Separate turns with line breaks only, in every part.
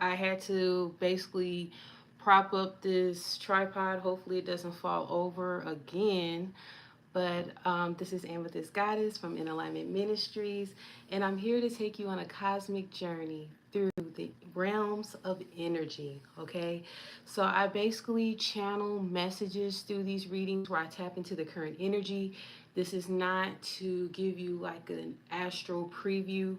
I had to basically prop up this tripod. Hopefully it doesn't fall over again. But this is Amethyst Goddess from In Alignment Ministries, and I'm here to take you on a cosmic journey through the realms of energy. Okay, so I basically channel messages through these readings where I tap into the current energy. This is not to give you like an astral preview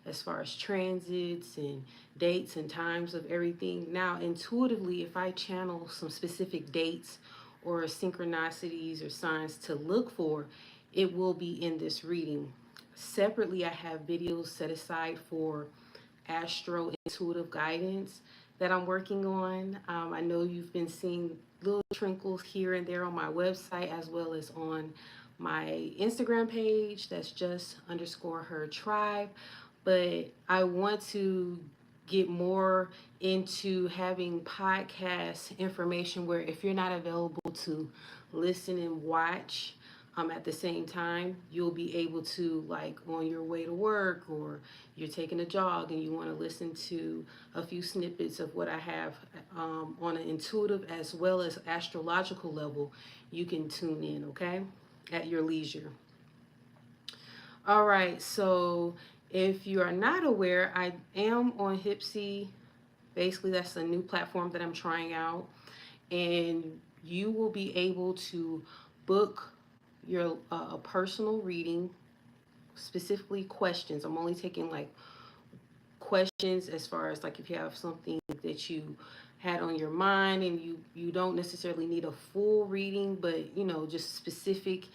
as far as transits and dates and times of everything. Now, intuitively, if I channel some specific dates or synchronicities or signs to look for, it will be in this reading. Separately, I have videos set aside for astro intuitive guidance that I'm working on. I know you've been seeing little trinkles here and there on my website as well as on my Instagram page. That's just underscore her tribe. But I want to get more into having podcast information where if you're not available to listen and watch at the same time, you'll be able to, like on your way to work or you're taking a jog and you want to listen to a few snippets of what I have on an intuitive as well as astrological level, you can tune in, okay, at your leisure. All right, so if you are not aware, I am on HYPSEE. Basically, that's a new platform that I'm trying out, and you will be able to book your a personal reading, specifically questions. I'm only taking like questions as far as like if you have something that you had on your mind and you don't necessarily need a full reading, but you know, just specific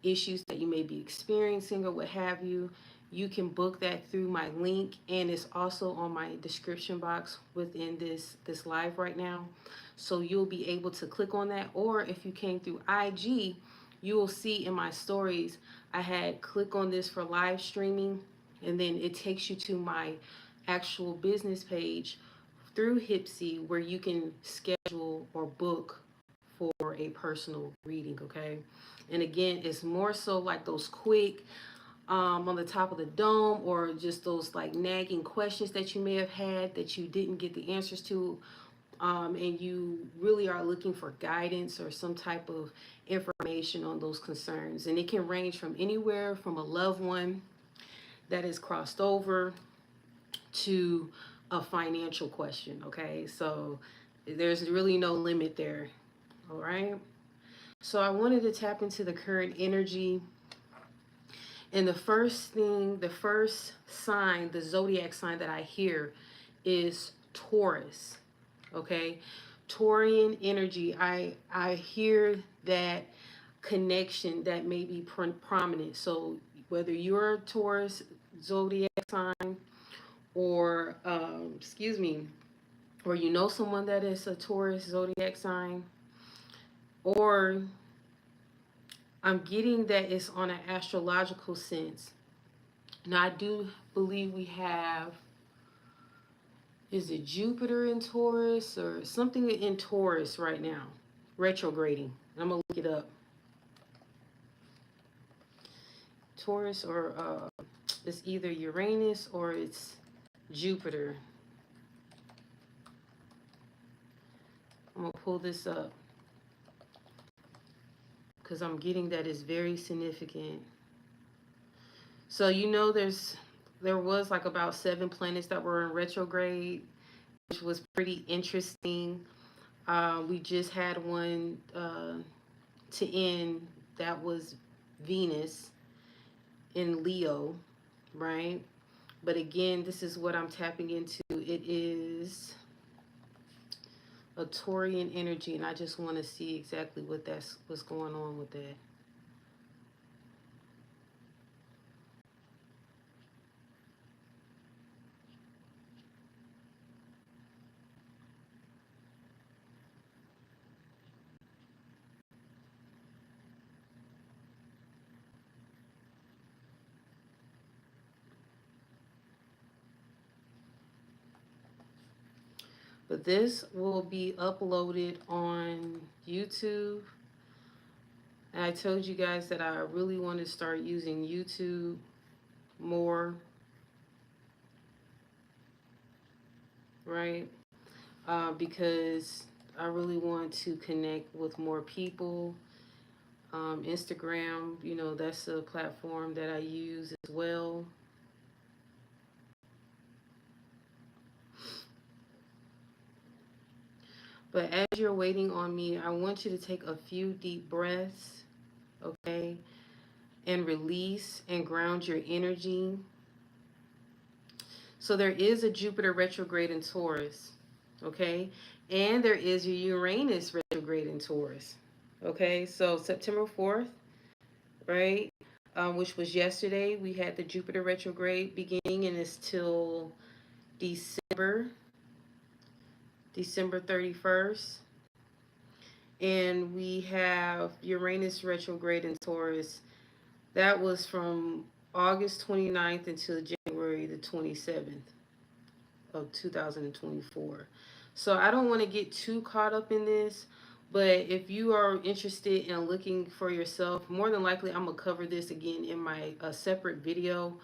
issues that you may be experiencing or what have you, you can book that through my link, and it's also on my description box within this live right now. So you'll be able to click on that, or if you came through IG, you will see in my stories I had click on this for live streaming, and then it takes you to my actual business page through HYPSEE where you can schedule or book for a personal reading, okay? And again, it's more so like those quick on the top of the dome, or just those like nagging questions that you may have had that you didn't get the answers to, and you really are looking for guidance or some type of information on those concerns. And it can range from anywhere from a loved one that is crossed over to a financial question, okay? So there's really no limit there, all right? So I wanted to tap into the current energy. And the first thing, the first sign, the zodiac sign that I hear is Taurus, okay? Taurian energy. I hear that connection that may be prominent. So whether you're a Taurus zodiac sign, or excuse me, or you know someone that is a Taurus zodiac sign, or I'm getting that it's on an astrological sense. Now I do believe we have, is it Jupiter in Taurus or something in Taurus right now, retrograding. I'm gonna look it up. Taurus, or it's either Uranus or it's Jupiter. I'm gonna pull this up because I'm getting that is very significant. So you know, there was like about 7 planets that were in retrograde, which was pretty interesting. We just had one to end, that was Venus in Leo, right? But again, this is what I'm tapping into. It is a Taurian energy, and I just want to see exactly what's going on with that. But this will be uploaded on YouTube. And I told you guys that I really want to start using YouTube more. right? Because I really want to connect with more people. Instagram, you know, that's a platform that I use as well. But as you're waiting on me, I want you to take a few deep breaths, okay? And release and ground your energy. So there is a Jupiter retrograde in Taurus, okay? And there is a Uranus retrograde in Taurus, okay? So September 4th, right? Which was yesterday, we had the Jupiter retrograde beginning and it's till December, December 31st. And we have Uranus retrograde in Taurus. That was from August 29th until January the 27th of 2024. So I don't want to get too caught up in this, but if you are interested in looking for yourself, more than likely I'm going to cover this again in my separate video.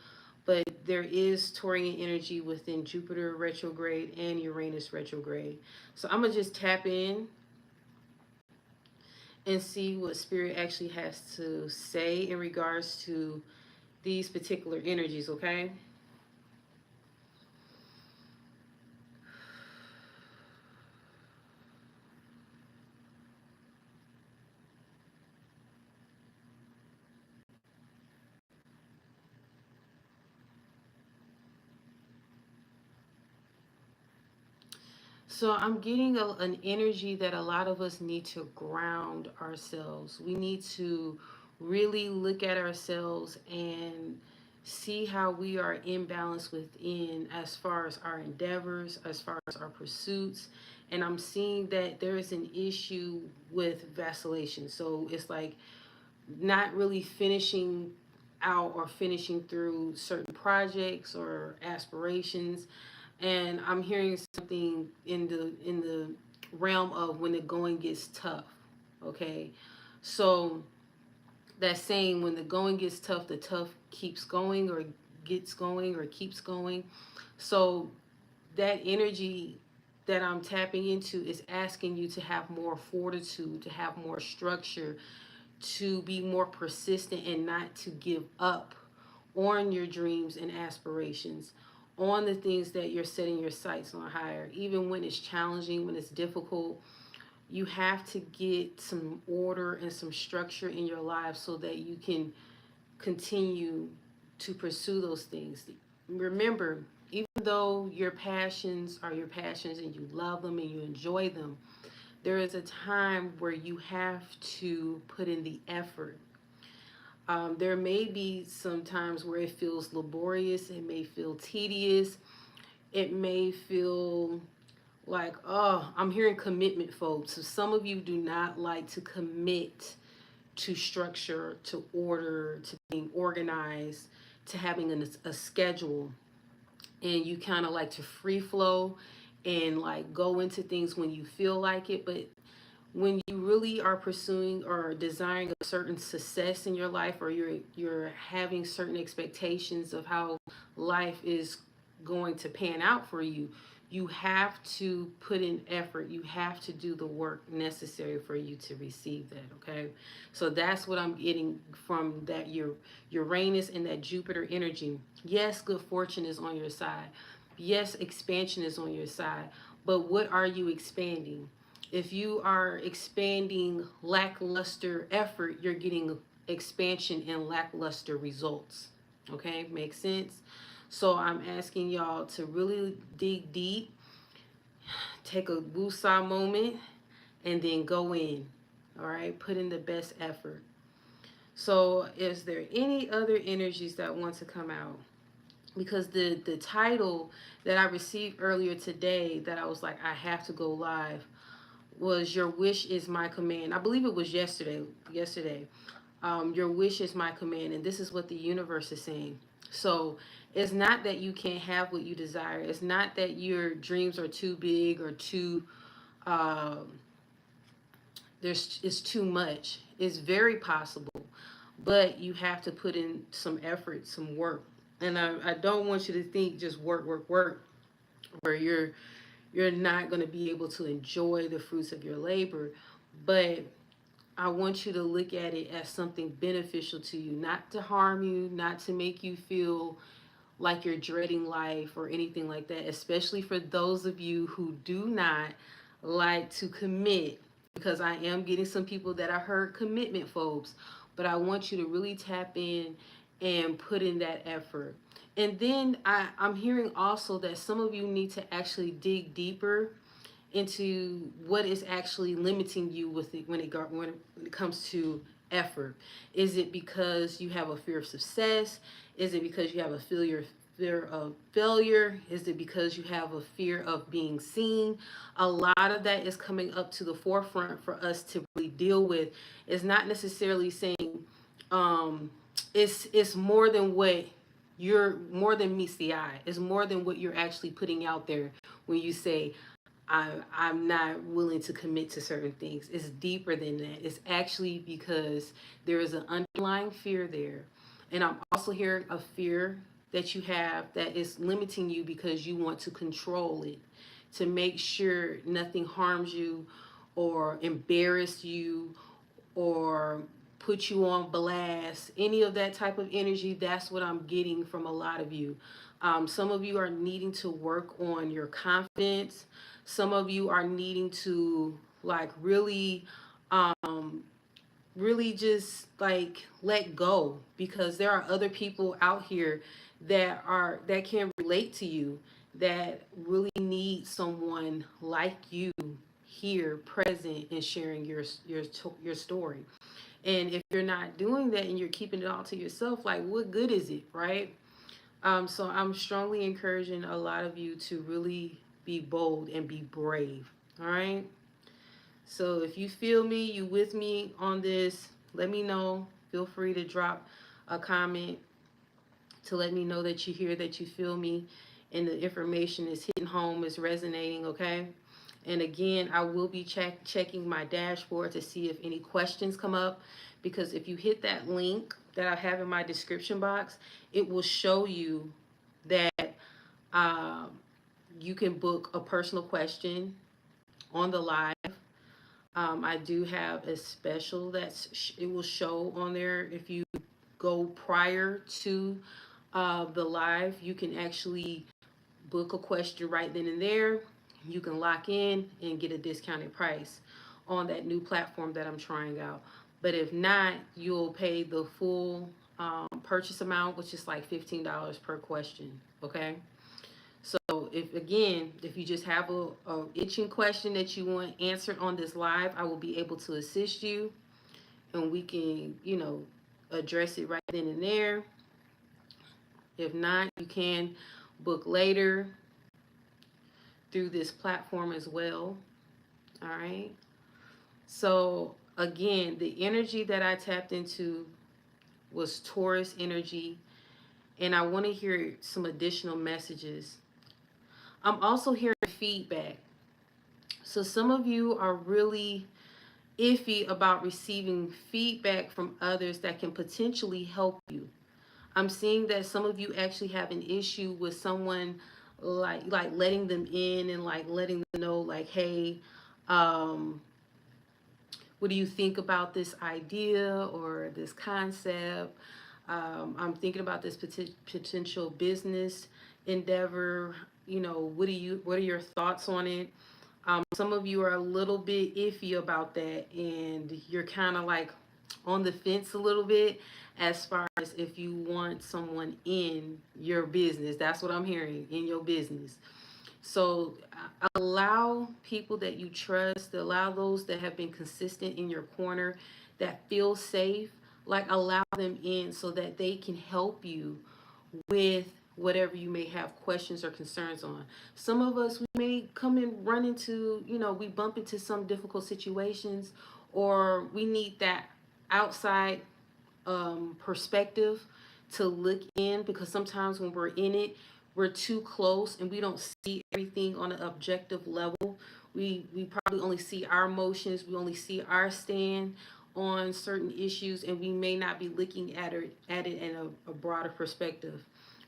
But there is Taurian energy within Jupiter retrograde and Uranus retrograde. So I'm going to just tap in and see what Spirit actually has to say in regards to these particular energies, okay? So I'm getting an energy that a lot of us need to ground ourselves. We need to really look at ourselves and see how we are in balance within as far as our endeavors, as far as our pursuits. And I'm seeing that there is an issue with vacillation. So it's like not really finishing out or finishing through certain projects or aspirations. And I'm hearing something in the realm of when the going gets tough. Okay, so that saying, when the going gets tough, the tough keeps going or gets going or keeps going. So that energy that I'm tapping into is asking you to have more fortitude, to have more structure, to be more persistent and not to give up on your dreams and aspirations, on the things that you're setting your sights on higher. Even when it's challenging, when it's difficult, you have to get some order and some structure in your life so that you can continue to pursue those things. Remember, even though your passions are your passions and you love them and you enjoy them, there is a time where you have to put in the effort. There may be some times where it feels laborious, it may feel tedious, it may feel like, oh, I'm hearing commitment, folks. So some of you do not like to commit to structure, to order, to being organized, to having a schedule. And you kind of like to free flow and like go into things when you feel like it. But when you really are pursuing or desiring a certain success in your life, or you're having certain expectations of how life is going to pan out for you, you have to put in effort. You have to do the work necessary for you to receive that, okay? So that's what I'm getting from that Uranus and that Jupiter energy. Yes, good fortune is on your side. Yes, expansion is on your side. But what are you expanding? If you are expanding lackluster effort, you're getting expansion and lackluster results. Okay, makes sense? So I'm asking y'all to really dig deep, take a woosah moment, and then go in. All right, put in the best effort. So is there any other energies that want to come out? Because the title that I received earlier today, that I was like, I have to go live, was Your Wish is My Command. I believe it was yesterday. Your wish is my command, and this is what the universe is saying. So it's not that you can't have what you desire. It's not that your dreams are too big or too um, it's too much. It's very possible, but you have to put in some effort, some work. And I don't want you to think just work, work, work, where you're you're not going to be able to enjoy the fruits of your labor. But I want you to look at it as something beneficial to you, not to harm you, not to make you feel like you're dreading life or anything like that, especially for those of you who do not like to commit, because I am getting some people that I heard commitment phobes, but I want you to really tap in and put in that effort. And then I'm hearing also that some of you need to actually dig deeper into what is actually limiting you with it when it comes to effort. Is it because you have a fear of success? Is it because you have a fear of failure? Is it because you have a fear of being seen? A lot of that is coming up to the forefront for us to really deal with. It's not necessarily saying um, it's more than what you're more than meets the eye. It's more than what you're actually putting out there when you say I'm not willing to commit to certain things. It's deeper than that. It's actually because there is an underlying fear there. And I'm also hearing a fear that you have that is limiting you because you want to control it, to make sure nothing harms you or embarrass you or put you on blast, any of that type of energy. That's what I'm getting from a lot of you. Some of you are needing to work on your confidence. Some of you are needing to like um, really just like let go, because there are other people out here that can relate to you, that really need someone like you here present and sharing your story. And if you're not doing that and you're keeping it all to yourself, like what good is it, right? So I'm strongly encouraging a lot of you to really be bold and be brave. All right. So if you feel me, you with me on this, let me know. Feel free to drop a comment to let me know that you hear, that you feel me, and the information is hitting home, is resonating, okay? And again, I will be checking my dashboard to see if any questions come up, because if you hit that link that I have in my description box, it will show you that um, you can book a personal question on the live. I do have a special it will show on there. If you go prior to the live, you can actually book a question right then and there. You can lock in and get a discounted price on that new platform that I'm trying out. But if not, you'll pay the full purchase amount, which is like $15 per question. Okay. So if you just have a itching question that you want answered on this live, I will be able to assist you, and we can, address it right then and there. If not, you can book later through this platform as well. All right. So again, the energy that I tapped into was Taurus energy, and I want to hear some additional messages. I'm also hearing feedback. So some of you are really iffy about receiving feedback from others that can potentially help you. I'm seeing that some of you actually have an issue with someone like letting them in and like letting them know like, hey, um, what do you think about this idea or this concept? I'm thinking about this potential business endeavor. What are your thoughts on it? Some of you are a little bit iffy about that, and you're kind of like on the fence a little bit as far as if you want someone in your business. That's what I'm hearing, in your business. So allow people that you trust, allow those that have been consistent in your corner, that feel safe, like allow them in so that they can help you with whatever you may have questions or concerns on. Some of us, we may come and run into, we bump into some difficult situations, or we need that outside perspective to look in, because sometimes when we're in it, we're too close and we don't see everything on an objective level. We probably only see our emotions, we only see our stand on certain issues, and we may not be looking at it in a broader perspective.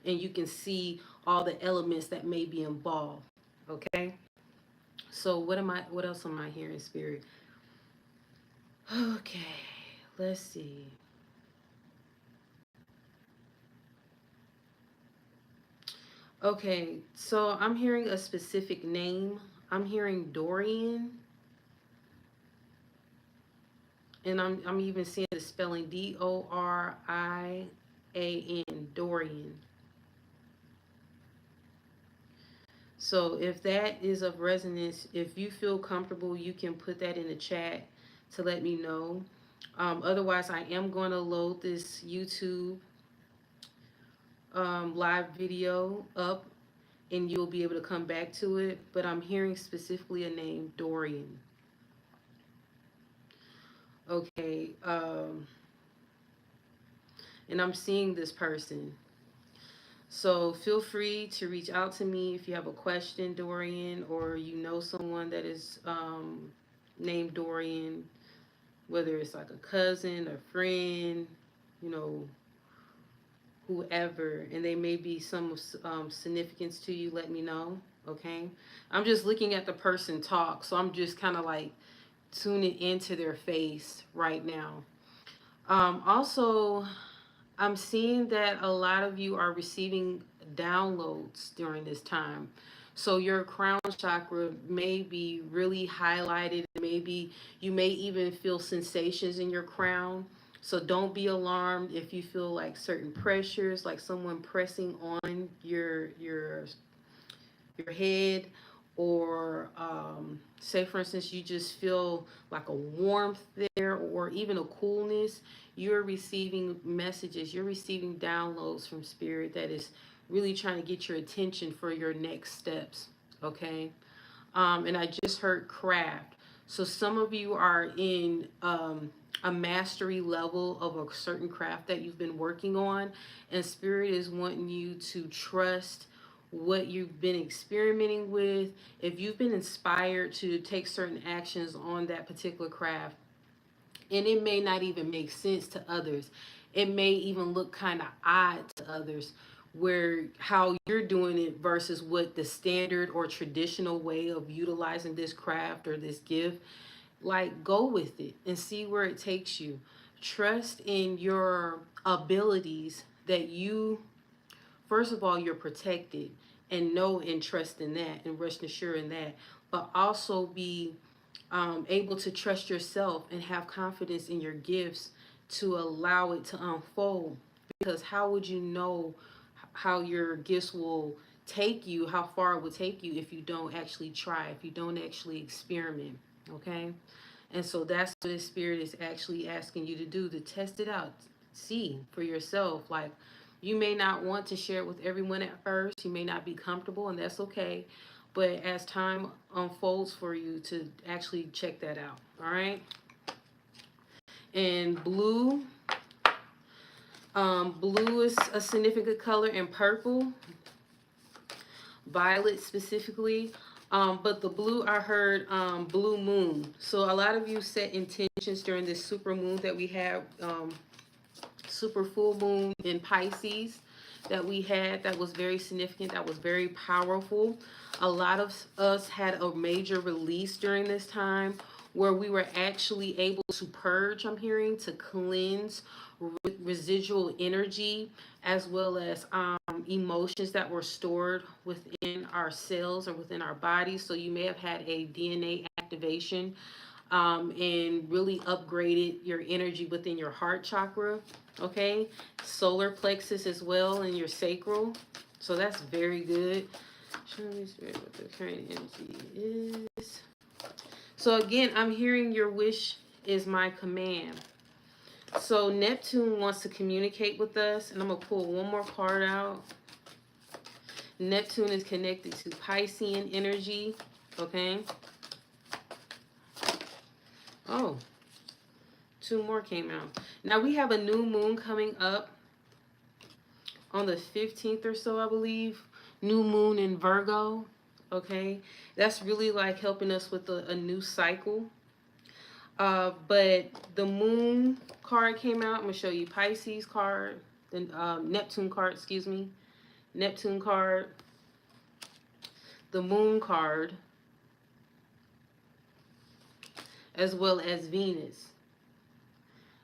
And you can see all the elements that may be involved. Okay. So what else am I hearing, Spirit? Okay, let's see. Okay, so I'm hearing a specific name. I'm hearing Dorian, and I'm even seeing the spelling Dorian, Dorian. So if that is of resonance, if you feel comfortable, you can put that in the chat to let me know. Otherwise, I am going to load this YouTube live video up, and you'll be able to come back to it. But I'm hearing specifically a name, Dorian. Okay, and I'm seeing this person. So feel free to reach out to me if you have a question, Dorian, or you know someone that is named Dorian, whether it's like a cousin, a friend, you know, whoever, and they may be some significance to you, let me know. Okay, I'm just looking at the person talk, so I'm just kind of like tuning into their face right now. Also, I'm seeing that a lot of you are receiving downloads during this time. So your crown chakra may be really highlighted. Maybe you may even feel sensations in your crown. So don't be alarmed if you feel like certain pressures, like someone pressing on your head, or say for instance you just feel like a warmth there, or even a coolness. You're receiving messages, you're receiving downloads from spirit that is really trying to get your attention for your next steps. Okay. And I just heard craft. So some of you are in a mastery level of a certain craft that you've been working on, and spirit is wanting you to trust what you've been experimenting with. If you've been inspired to take certain actions on that particular craft, and it may not even make sense to others, it may even look kind of odd to others, where how you're doing it versus what the standard or traditional way of utilizing this craft or this gift, like go with it and see where it takes you. Trust in your abilities, that you, first of all, you're protected, and know and trust in that and rest assured in that, but also be able to trust yourself and have confidence in your gifts to allow it to unfold. Because how would you know how your gifts will take you, how far it will take you, if you don't actually try, if you don't actually experiment? Okay. And so that's what the spirit is actually asking you to do, to test it out, see for yourself. Like, you may not want to share it with everyone at first, you may not be comfortable, and that's okay. But as time unfolds for you, to actually check that out. All right. And blue, blue is a significant color, and purple, violet specifically. But the blue, I heard blue moon. So a lot of you set intentions during this super moon that we have, super full moon in Pisces that we had, that was very significant, that was very powerful. A lot of us had a major release during this time, where we were actually able to purge, I'm hearing, to cleanse residual energy, as well as emotions that were stored within our cells or within our bodies. So you may have had a DNA activation, and really upgraded your energy within your heart chakra. Okay, solar plexus as well, and your sacral. So that's very good. Show me, spirit, what the current energy is. So again, I'm hearing your wish is my command. So Neptune wants to communicate with us, and I'm gonna pull one more card out. Neptune is connected to Piscean energy. Okay. Oh, two more came out. Now we have a new moon coming up on the 15th or so, I believe. New moon in Virgo. Okay, that's really like helping us with a new cycle. But the moon card came out. I'm gonna show you Pisces card, then Neptune card, excuse me, Neptune card, the moon card, as well as Venus.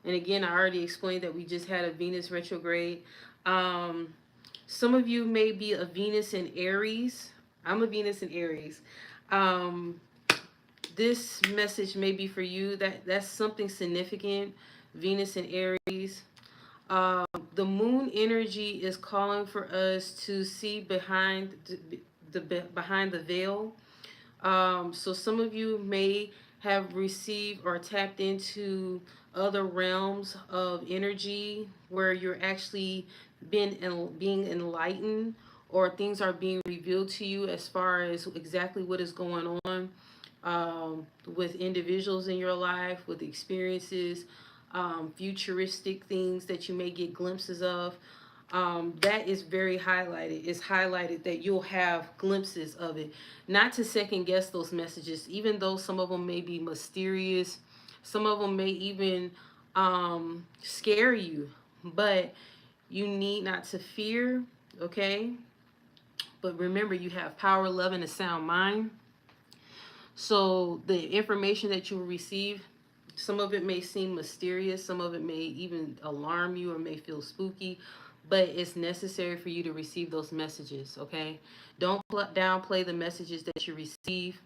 And again, I already explained that we just had a Venus retrograde. Um, some of you may be a Venus in Aries. I'm a Venus in Aries. Um, this message may be for you. That's something significant. Venus in Aries. Um, the moon energy is calling for us to see behind behind the veil. So some of you may have received or tapped into other realms of energy where you're actually being enlightened, or things are being revealed to you as far as exactly what is going on with individuals in your life, with experiences, futuristic things that you may get glimpses of. That is very highlighted. It's highlighted that you'll have glimpses of it. Not to second guess those messages, even though some of them may be mysterious, some of them may even scare you, but you need not to fear, okay? But remember, you have power, love, and a sound mind. So the information that you will receive, some of it may seem mysterious, some of it may even alarm you or may feel spooky, but it's necessary for you to receive those messages, okay? Don't downplay the messages that you receive.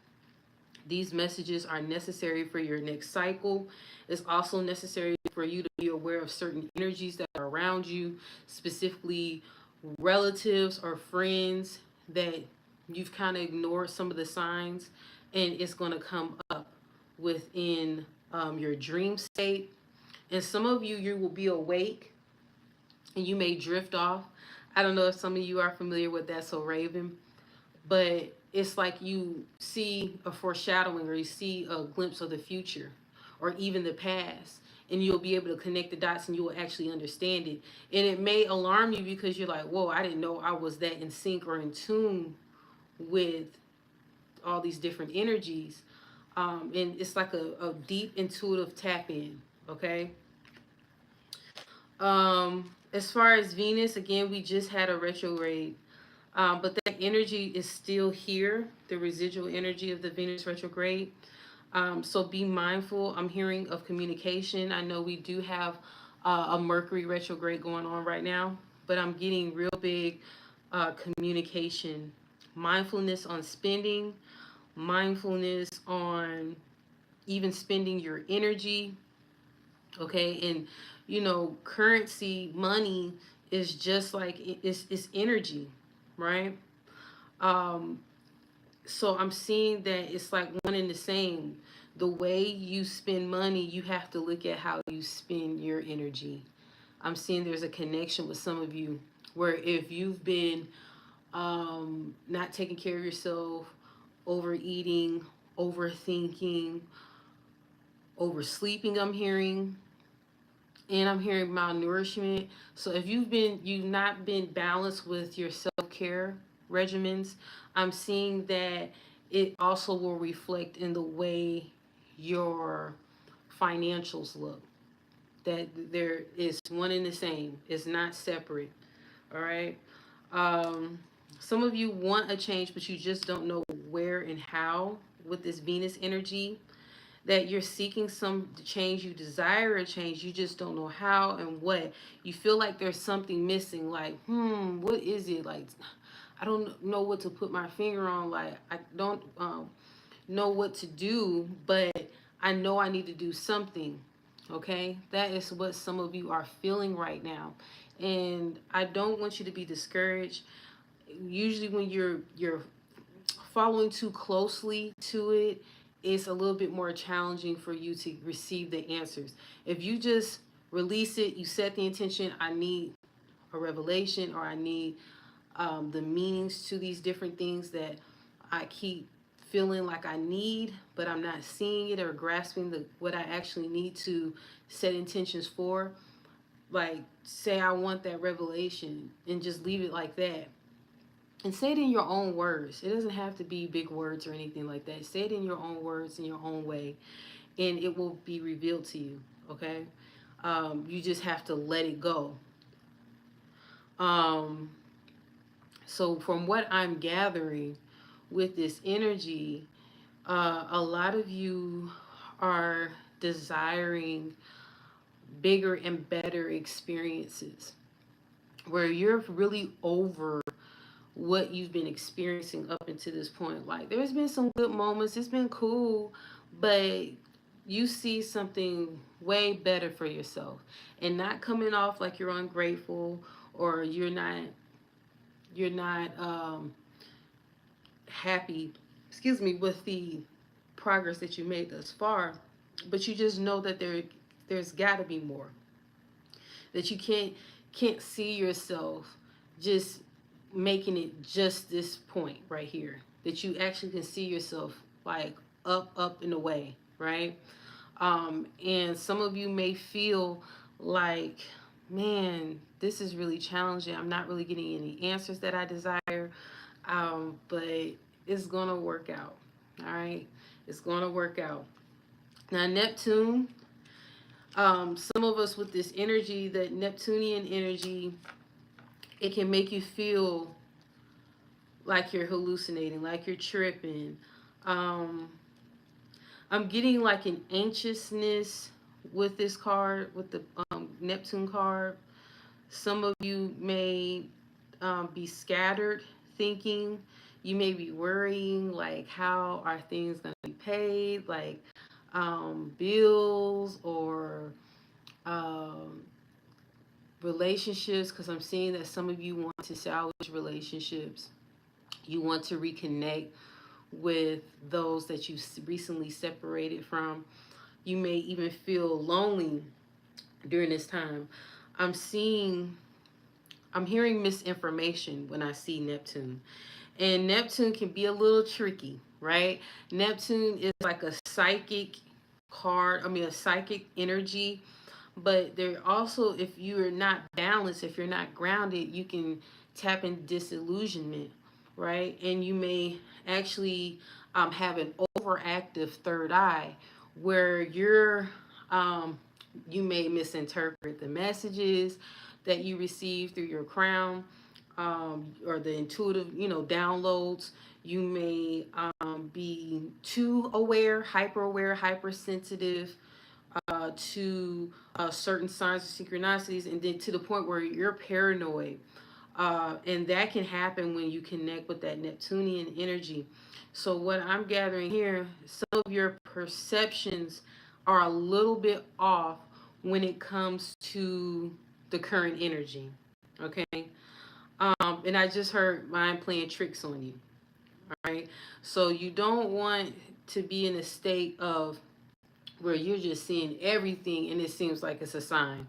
These messages are necessary for your next cycle. It's also necessary for you to be aware of certain energies that are around you, specifically relatives or friends that you've kind of ignored some of the signs, and it's going to come up within your dream state. And some of you, you will be awake and you may drift off. I don't know if some of you are familiar with that, so Raven, but it's like you see a foreshadowing or you see a glimpse of the future or even the past, and you'll be able to connect the dots and you will actually understand it. And it may alarm you because you're like, whoa, I didn't know I was that in sync or in tune with all these different energies. And it's like a deep intuitive tap in, okay? As far as Venus, again, we just had a retrograde. But that energy is still here, the residual energy of the Venus retrograde. So be mindful. I'm hearing of communication. I know we do have a Mercury retrograde going on right now, but I'm getting real big communication. Mindfulness on spending, mindfulness on even spending your energy, okay? And, you know, currency, money is just like, it's energy, right? Um, so I'm seeing that it's like one and the same. The way you spend money, you have to look at how you spend your energy. I'm seeing there's a connection with some of you where if you've been not taking care of yourself, overeating, overthinking, oversleeping, I'm hearing, and I'm hearing malnourishment. So if you've not been balanced with your self-care regimens, I'm seeing that it also will reflect in the way your financials look. That there is one and the same. It's not separate. All right. Um, some of you want a change, but you just don't know where and how with this Venus energy. That you're seeking some change, you desire a change, you just don't know how and what. You feel like there's something missing, like, what is it? Like, I don't know what to put my finger on. Like, I don't know what to do, but I know I need to do something. Okay, that is what some of you are feeling right now, and I don't want you to be discouraged. Usually, when you're following too closely to it, it's a little bit more challenging for you to receive the answers. If you just release it, you set the intention, I need a revelation, or I need the meanings to these different things that I keep feeling like I need, but I'm not seeing it or grasping what I actually need to set intentions for. Like, say I want that revelation and just leave it like that. And say it in your own words. It doesn't have to be big words or anything like that. Say it in your own words, in your own way, and it will be revealed to you, okay? You just have to let it go. Um, so from what I'm gathering with this energy, a lot of you are desiring bigger and better experiences, where you're really over what you've been experiencing up until this point. Like, there's been some good moments, it's been cool, but you see something way better for yourself, and not coming off like you're ungrateful, or you're not happy, excuse me, with the progress that you made thus far, but you just know that there's got to be more, that you can't see yourself just making it just this point right here, that you actually can see yourself like up and away, right? And some of you may feel like, man, this is really challenging, I'm not really getting any answers that I desire, but it's gonna work out. All right, it's gonna work out. Now, Neptune, some of us with this energy, that Neptunian energy, it can make you feel like you're hallucinating, like you're tripping. Um, I'm getting like an anxiousness with this card, with the Neptune card. Some of you may be scattered thinking. You may be worrying, like, how are things going to be paid? Like, bills, or um, relationships, because I'm seeing that some of you want to salvage relationships. You want to reconnect with those that you recently separated from. You may even feel lonely during this time. I'm seeing, I'm hearing misinformation when I see Neptune. And Neptune can be a little tricky, right? Neptune is like a psychic card, I mean, a psychic energy. But there also, if you're not balanced, if you're not grounded, you can tap in disillusionment, right? And you may actually have an overactive third eye, where um, you may misinterpret the messages that you receive through your crown, or the intuitive, downloads. You may be too aware, hypersensitive to certain signs of synchronicities, and then to the point where you're paranoid. And that can happen when you connect with that Neptunian energy. So, what I'm gathering here, some of your perceptions are a little bit off when it comes to the current energy. Okay. And I just heard mind playing tricks on you. All right. So, you don't want to be in a state of where you're just seeing everything and it seems like it's a sign,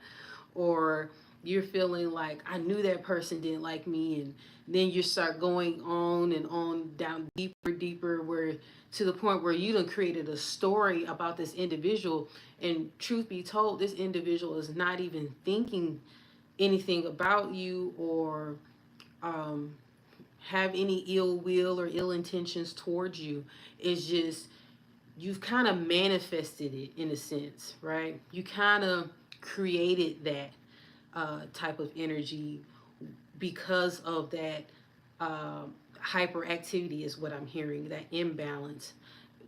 or you're feeling like, I knew that person didn't like me, and then you start going on and on, down deeper, where to the point where you done created a story about this individual, and truth be told, this individual is not even thinking anything about you, or um, have any ill will or ill intentions towards you. It's just, you've kind of manifested it in a sense, right? You kind of created that type of energy because of that hyperactivity, is what I'm hearing, that imbalance.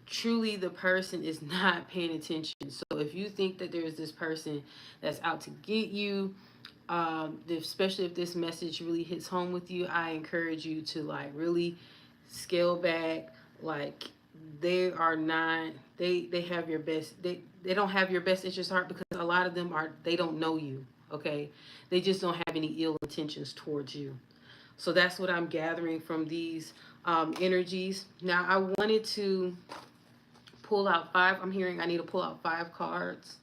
Truly, the person is not paying attention. So if you think that there's this person that's out to get you, especially if this message really hits home with you, I encourage you to like really scale back. Like, they are not, they have your best, they don't have your best interest at heart, because a lot of them are, they don't know you. Okay, they just don't have any ill intentions towards you. So that's what I'm gathering from these energies. Now, I wanted to pull out five, I'm hearing I need to pull out 5 cards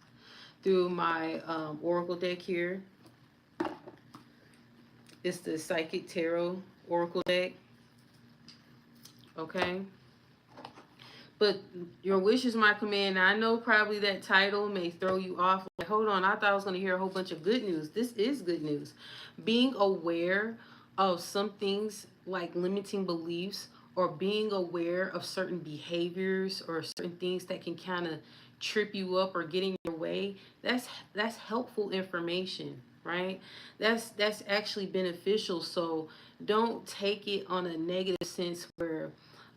through my oracle deck here. It's the Psychic Tarot Oracle deck. Okay. But your wish is my command. Now, I know probably that title may throw you off. Like, hold on, I thought I was going to hear a whole bunch of good news. This is good news. Being aware of some things like limiting beliefs, or being aware of certain behaviors or certain things that can kind of trip you up or get in your way, that's helpful information, right? That's actually beneficial. So don't take it on a negative sense, where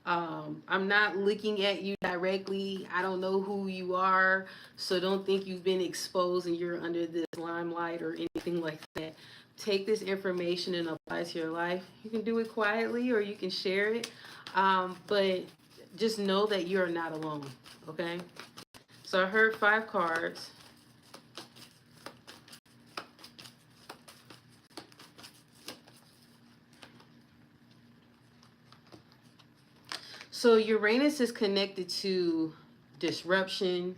I'm not looking at you directly. I don't know who you are. So don't think you've been exposed and you're under this limelight or anything like that. Take this information and apply it to your life. You can do it quietly or you can share it. But just know that you're not alone. Okay? So I heard 5 cards. So Uranus is connected to disruption,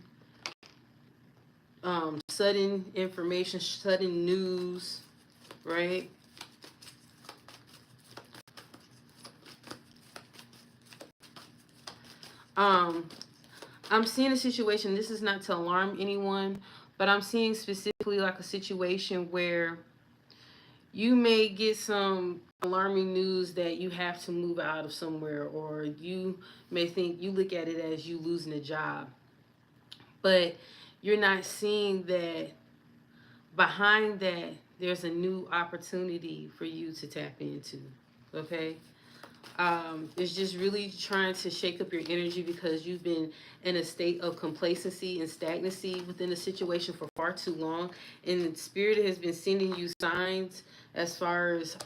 sudden information, sudden news, right? I'm seeing a situation, this is not to alarm anyone, but I'm seeing specifically like a situation where you may get some alarming news that you have to move out of somewhere, or you may think, you look at it as you losing a job, but you're not seeing that behind that there's a new opportunity for you to tap into. Okay? It's just really trying to shake up your energy because you've been in a state of complacency and stagnancy within a situation for far too long. And Spirit has been sending you signs as far as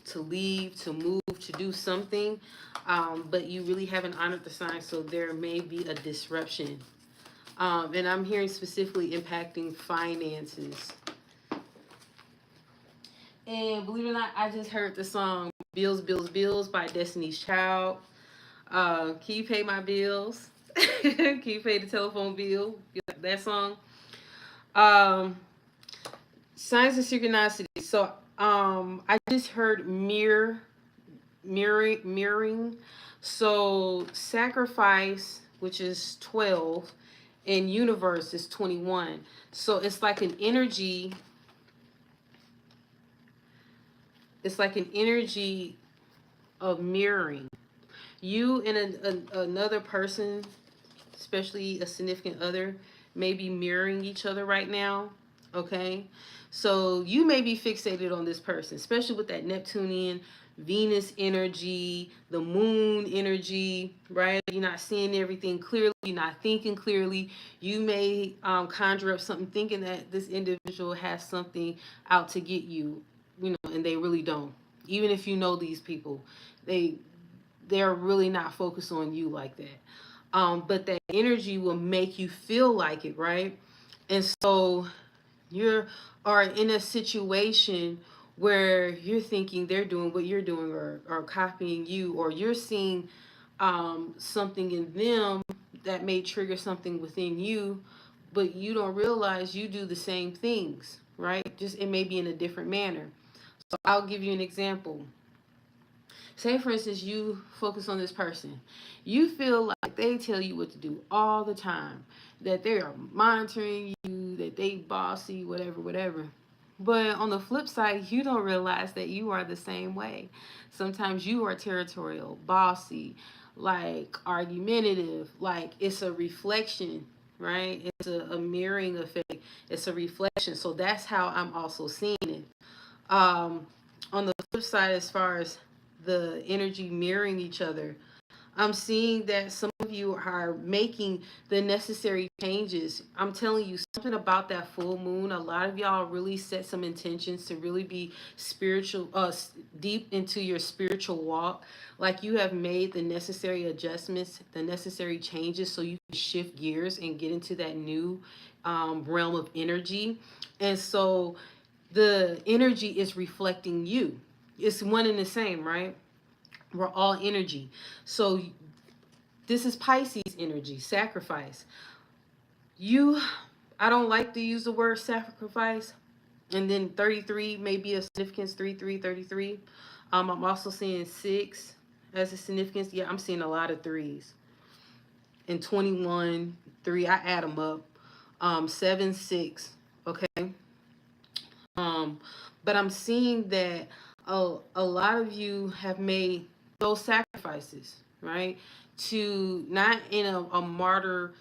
to leave, to move, to do something. But you really haven't honored the signs, so there may be a disruption. And I'm hearing specifically impacting finances. And believe it or not, I just heard the song Bills, Bills, Bills by Destiny's Child. Can you pay my bills? Can you pay the telephone bill? That song. Signs of synchronicity. So I just heard mirroring. So sacrifice, which is 12, and universe is 21. So it's like an energy. It's like an energy of mirroring. You and another person, especially a significant other, may be mirroring each other right now. Okay? So you may be fixated on this person, especially with that Neptunian, Venus energy, the moon energy, right? You're not seeing everything clearly. You're not thinking clearly. You may conjure up something thinking that this individual has something out to get you, and they really don't. Even if you know these people, they're really not focused on you like that. But that energy will make you feel like it, right? And so you are in a situation where you're thinking they're doing what you're doing, or copying you, or you're seeing something in them that may trigger something within you, but you don't realize you do the same things, right? Just it may be in a different manner. So I'll give you an example. Say, for instance, you focus on this person. You feel like they tell you what to do all the time, that they are monitoring you, that they bossy, whatever, whatever. But on the flip side, you don't realize that you are the same way. Sometimes you are territorial, bossy, like argumentative, like it's a reflection, right? It's a mirroring effect. It's a reflection. So that's how I'm also seeing it. On the flip side, as far as the energy mirroring each other, I'm seeing that some of you are making the necessary changes. I'm telling you something about that full moon. A lot of y'all really set some intentions to really be spiritual, deep into your spiritual walk. Like you have made the necessary adjustments, the necessary changes so you can shift gears and get into that new realm of energy. And so the energy is reflecting you. It's one and the same, right? We're all energy. So this is Pisces energy, sacrifice. You, I don't like to use the word sacrifice. And then 33 may be a significance, 33. I'm also seeing 6 as a significance. Yeah, I'm seeing a lot of 3s. And 21, 3, I add them up. 7, 6. Okay. But I'm seeing that a lot of you have made those sacrifices, right? To not in a martyr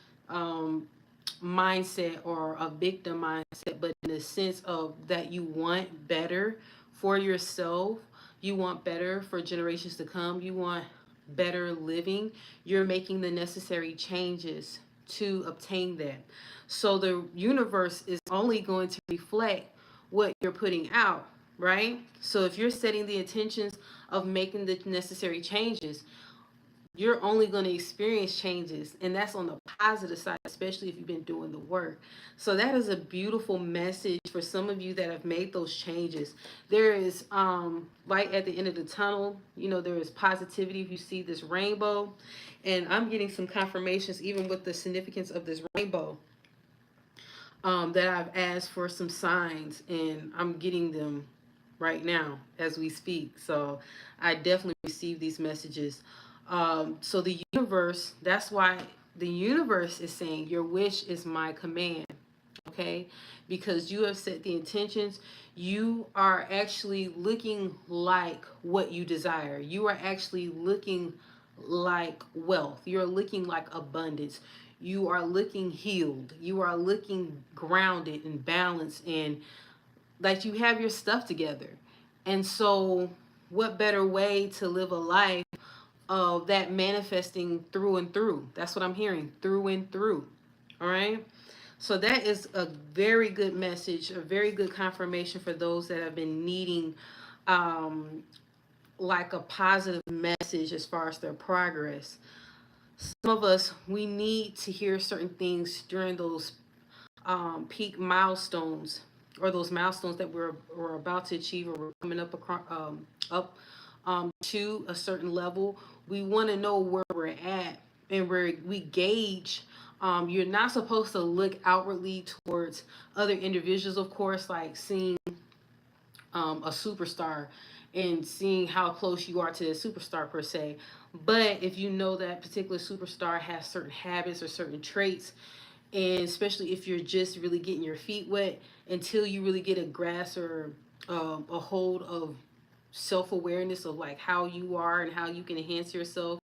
mindset or a victim mindset, but in the sense of that you want better for yourself. You want better for generations to come. You want better living, you're making the necessary changes to obtain that. So the universe is only going to reflect what you're putting out, right? So if you're setting the intentions of making the necessary changes, you're only going to experience changes, and that's on the positive side, especially if you've been doing the work. So that is a beautiful message for some of you that have made those changes. There is light at the end of the tunnel. You know, there is positivity if you see this rainbow, and I'm getting some confirmations even with the significance of this rainbow, that I've asked for some signs, and I'm getting them right now as we speak. So I definitely receive these messages. So the universe, that's why the universe is saying your wish is my command. Okay, because you have set the intentions. You are actually looking like what you desire. You are actually looking like wealth. You're looking like abundance. You are looking healed. You are looking grounded and balanced, and like you have your stuff together. And so what better way to live a life of that manifesting through and through? That's what I'm hearing, through and through. All right. So that is a very good message, a very good confirmation for those that have been needing um, like a positive message as far as their progress. Some of us, we need to hear certain things during those peak milestones, or those milestones that we're about to achieve, or we're coming up across, to a certain level. We want to know where we're at, and where we gauge. You're not supposed to look outwardly towards other individuals, of course, like seeing a superstar and seeing how close you are to the superstar per se. But if you know that particular superstar has certain habits or certain traits, and especially if you're just really getting your feet wet, until you really get a grasp or a hold of self-awareness of like how you are and how you can enhance yourself,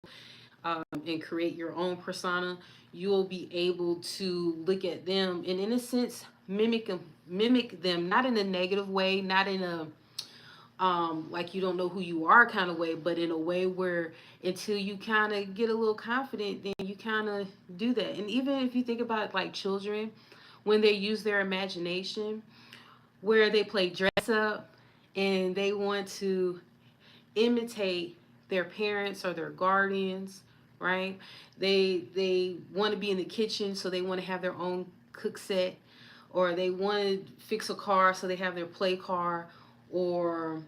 and create your own persona, you'll be able to look at them and in a sense mimic them, not in a negative way, not in a like you don't know who you are kind of way, but in a way where until you kind of get a little confident, then you kind of do that. And even if you think about like children, when they use their imagination, where they play dress up and they want to imitate their parents or their guardians, right? They want to be in the kitchen, so they want to have their own cook set, or they want to fix a car, so they have their play car, or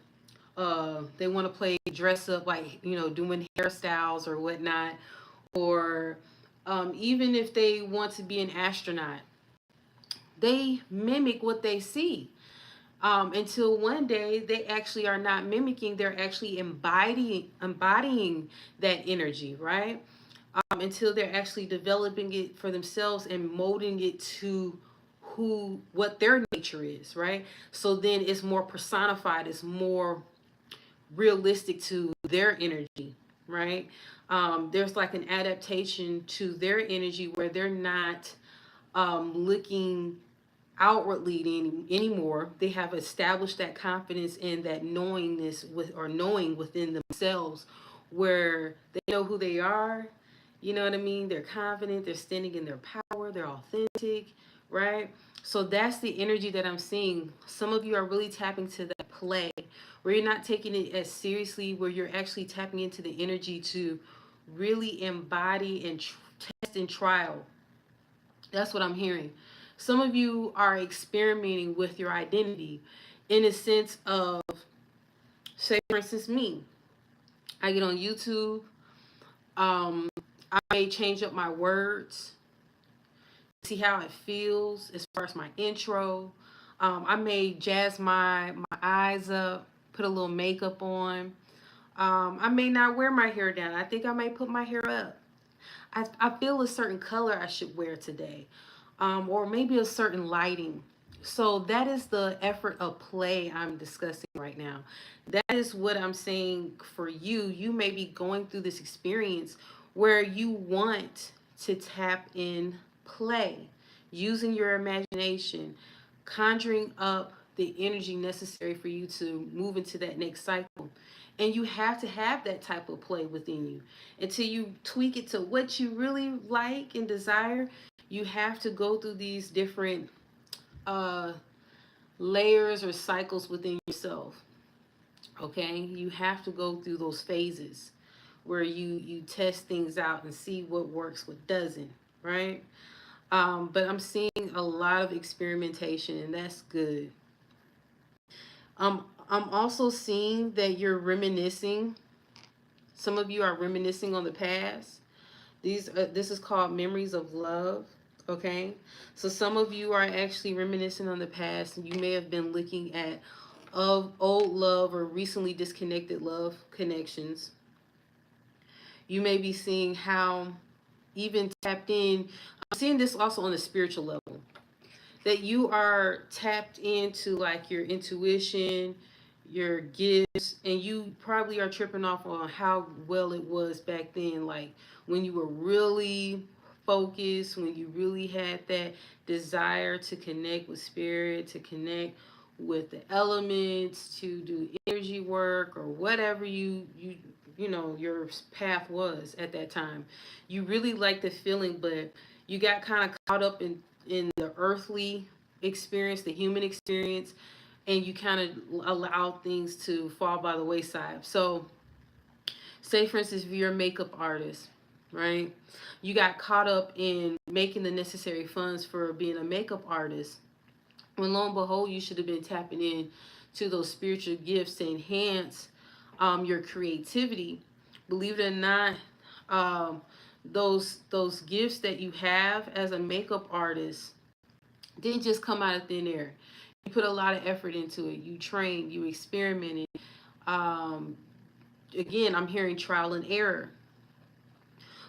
they want to play dress up, like doing hairstyles or whatnot, or even if they want to be an astronaut, they mimic what they see, until one day they actually are not mimicking, they're actually embodying that energy, right? Until they're actually developing it for themselves and molding it to what their nature is, right? So then it's more personified, it's more realistic to their energy, right? There's like an adaptation to their energy where they're not looking outwardly anymore. They have established that confidence and that knowingness knowing within themselves, where they know who they are. You know what I mean? They're confident, they're standing in their power, they're authentic, right? So that's the energy that I'm seeing. Some of you are really tapping to that play, where you're not taking it as seriously, where you're actually tapping into the energy to really embody and test and trial. That's what I'm hearing. Some of you are experimenting with your identity in a sense of, say, for instance, me. I get on YouTube. Um, I may change up my words, see how it feels as far as my intro. I may jazz my eyes up, put a little makeup on. I may not wear my hair down. I think I may put my hair up. I feel a certain color I should wear today, or maybe a certain lighting. So that is the effort of play I'm discussing right now. That is what I'm saying for you. You may be going through this experience where you want to tap in play, using your imagination, conjuring up the energy necessary for you to move into that next cycle. And you have to have that type of play within you. Until you tweak it to what you really like and desire, you have to go through these different uh, layers or cycles within yourself. Okay? You have to go through those phases where you test things out and see what works, what doesn't, right? But I'm seeing a lot of experimentation, and that's good. I'm also seeing that you're reminiscing. Some of you are reminiscing on the past. This is called memories of love. Okay, so some of you are actually reminiscing on the past, and you may have been looking at of old love or recently disconnected love connections. You may be seeing how even tapped in. I'm seeing this also on a spiritual level, that you are tapped into like your intuition, your gifts, and you probably are tripping off on how well it was back then, like when you were really focused, when you really had that desire to connect with spirit, to connect with the elements, to do energy work or whatever you know your path was at that time. You really liked the feeling, but you got kind of caught up in the earthly experience, the human experience, and you kind of allow things to fall by the wayside. So, say for instance, if you're a makeup artist, right? You got caught up in making the necessary funds for being a makeup artist. When lo and behold, you should have been tapping in to those spiritual gifts to enhance your creativity. Believe it or not, um, those gifts that you have as a makeup artist didn't just come out of thin air. You put a lot of effort into it. You trained, you experimented. Um, Again, I'm hearing trial and error.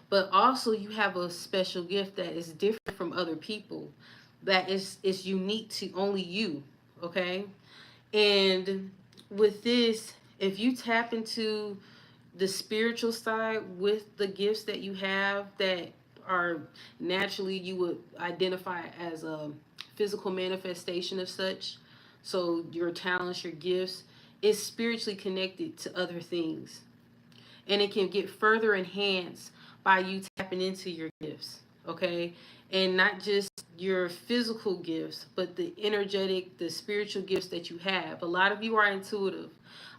But also you have a special gift that is different from other people. That is unique to only you. Okay? And with this, if you tap into the spiritual side with the gifts that you have that are naturally you would identify as a physical manifestation of such, so your talents, your gifts is spiritually connected to other things, and it can get further enhanced by you tapping into your gifts. Okay, and not just your physical gifts, but the energetic, the spiritual gifts that you have. A lot of you are intuitive.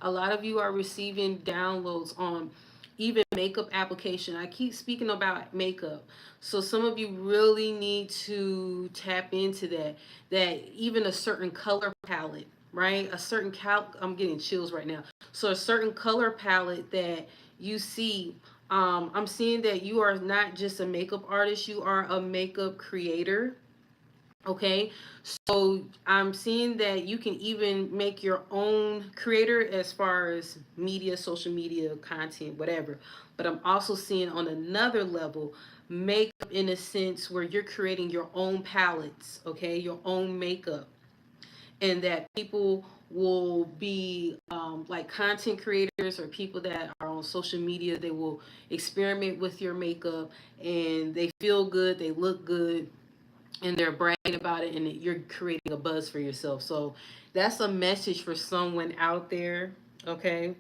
A lot of you are receiving downloads on even makeup application. I keep speaking about makeup. So some of you really need to tap into that even a certain color palette, right? A certain I'm getting chills right now. So a certain color palette that you see, I'm seeing that you are not just a makeup artist, you are a makeup creator. Okay, so I'm seeing that you can even make your own creator as far as media, social media, content, whatever. But I'm also seeing on another level makeup in a sense where you're creating your own palettes, okay, your own makeup, and that people will be like content creators or people that are on social media. They will experiment with your makeup and they feel good, they look good, and they're bragging about it, and you're creating a buzz for yourself. So that's a message for someone out there. Okay,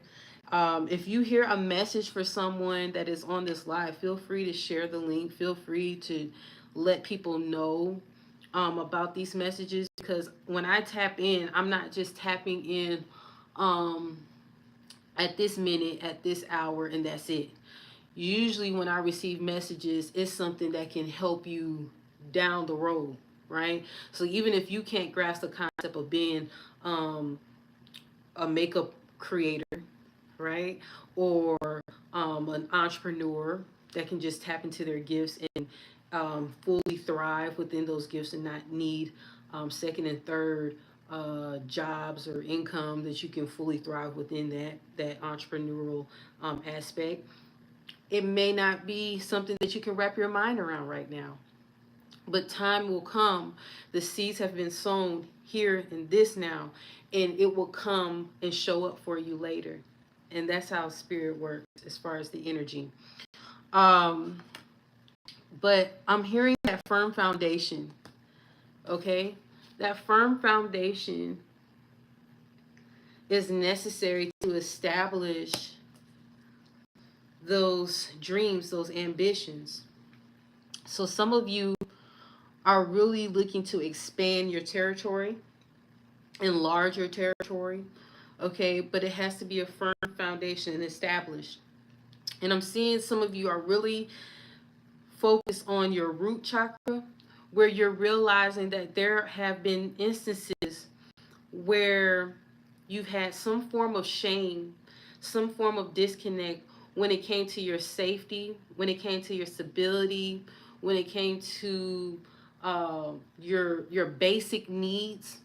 if you hear a message for someone that is on this live, feel free to share the link. Feel free to let people know about these messages, because when I tap in, I'm not just tapping in um, at this minute, at this hour, and that's it. Usually when I receive messages, it's something that can help you down the road, right? So even if you can't grasp the concept of being um, a makeup creator, right? Or an entrepreneur that can just tap into their gifts and fully thrive within those gifts and not need second and third jobs or income, that you can fully thrive within that entrepreneurial aspect. It may not be something that you can wrap your mind around right now, but time will come. The seeds have been sown here in this now, and it will come and show up for you later. And that's how spirit works as far as the energy. Um, but I'm hearing that firm foundation, okay? That firm foundation is necessary to to establish those dreams, those ambitions. So some of you are really looking to expand your territory, enlarge your territory, okay? But it has to be a firm foundation and established. And I'm seeing some of you are really focused on your root chakra, where you're realizing that there have been instances where you've had some form of shame, some form of disconnect when it came to your safety, when it came to your stability, when it came to your basic needs,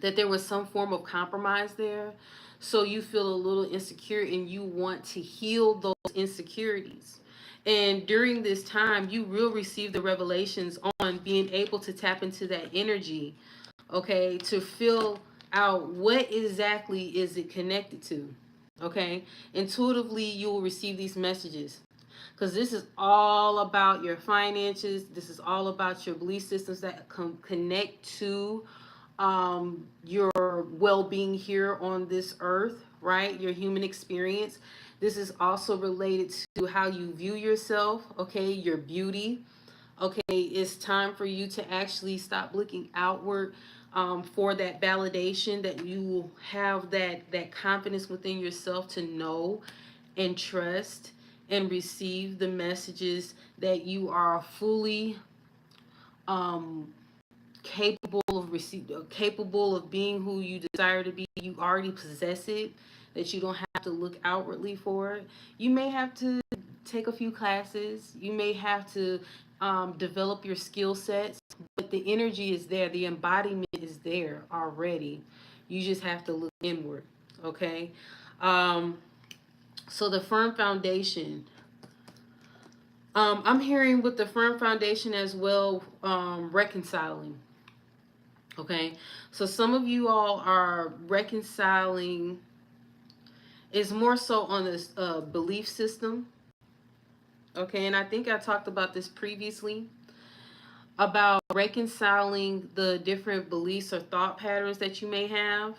that there was some form of compromise there. So you feel a little insecure and you want to heal those insecurities. And during this time, you will receive the revelations on being able to tap into that energy, okay, to fill out what exactly is it connected to, okay. Intuitively, you will receive these messages, because this is all about your finances. This is all about your belief systems that connect to your well-being here on this earth, right? Your human experience. This is also related to how you view yourself, okay, your beauty. Okay, it's time for you to actually stop looking outward for that validation, that you will have that confidence within yourself to know and trust and receive the messages that you are fully capable capable of being who you desire to be. You already possess it, that you don't have to look outwardly for it. You may have to take a few classes, you may have to develop your skill sets, but the energy is there, the embodiment is there already. You just have to look inward, okay. So the firm foundation, I'm hearing with the firm foundation as well, reconciling. Okay, so some of you all are reconciling, is more so on this belief system. Okay, and I think I talked about this previously, about reconciling the different beliefs or thought patterns that you may have.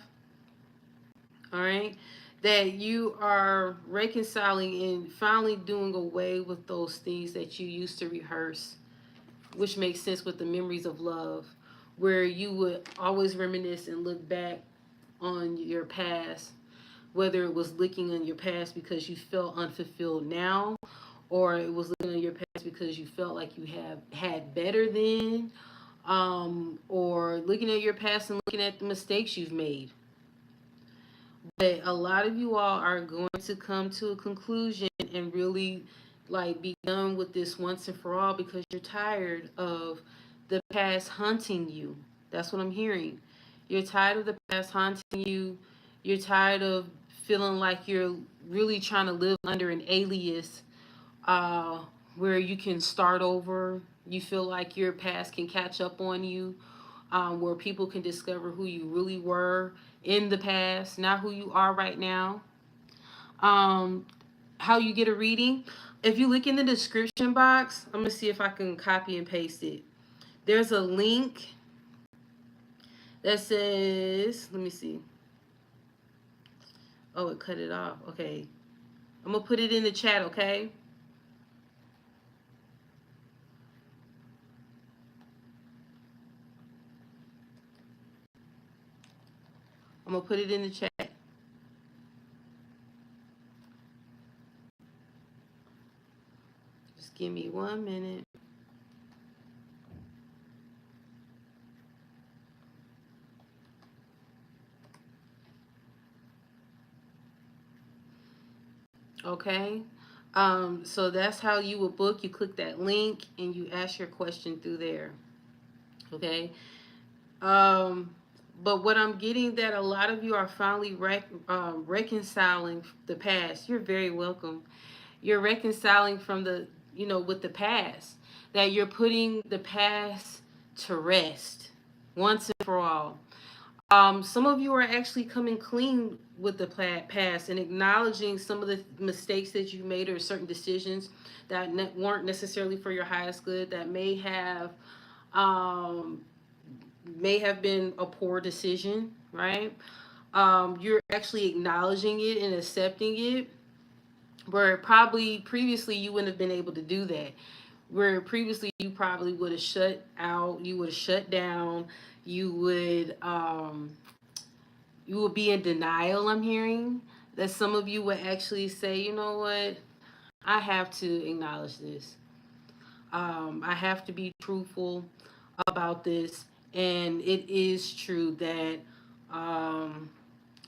All right, that you are reconciling and finally doing away with those things that you used to rehearse, which makes sense with the memories of love, where you would always reminisce and look back on your past, whether it was looking on your past because you felt unfulfilled now, or it was looking on your past because you felt like you have had better then, or looking at your past and looking at the mistakes you've made. But a lot of you all are going to come to a conclusion and really like be done with this once and for all, because you're tired of the past haunting you. That's what I'm hearing. You're tired of the past haunting you. You're tired of feeling like you're really trying to live under an alias, uh, where you can start over. You feel like your past can catch up on you, where people can discover who you really were in the past, not who you are right now. Um, how you get a reading? If you look in the description box, I'm gonna see if I can copy and paste it. There's a link that says, let me see. Oh, it cut it off. Okay. I'm gonna put it in the chat, okay? I'm gonna put it in the chat. Just give me 1 minute. Okay. So that's how you would book. You click that link and you ask your question through there. Okay. Um, but what I'm getting, that a lot of you are finally reconciling the past. You're very welcome. You're reconciling from the, with the past. That you're putting the past to rest once and for all. Some of you are actually coming clean with the past and acknowledging some of the mistakes that you made, or certain decisions that weren't necessarily for your highest good, that um, may have been a poor decision, right? You're actually acknowledging it and accepting it, where probably previously you wouldn't have been able to do that. Where previously you probably would have shut out, you would have shut down, you would you would be in denial. I'm hearing that some of you would actually say, you know what, I have to acknowledge this. I have to be truthful about this. And it is true that um,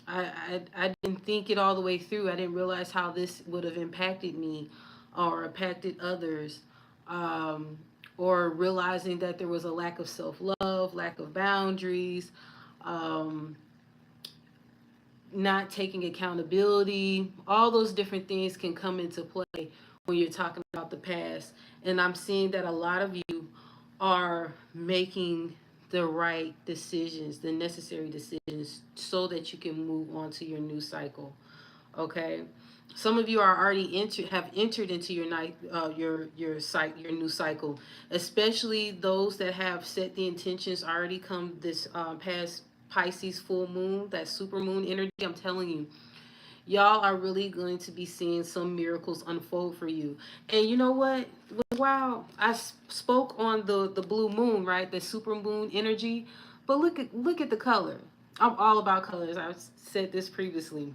I didn't think it all the way through. I didn't realize how this would have impacted me or impacted others. Um, or realizing that there was a lack of self love, lack of boundaries, um, not taking accountability. All those different things can come into play when you're talking about the past. And I'm seeing that a lot of you are making the right decisions, the necessary decisions, so that you can move on to your new cycle. Okay. Some of you are already have entered into your night, your new cycle. Especially those that have set the intentions already come this past Pisces full moon, that super moon energy. I'm telling you, y'all are really going to be seeing some miracles unfold for you. And you know what? Wow, I spoke on the blue moon, right? The super moon energy. But look at the color. I'm all about colors. I've said this previously.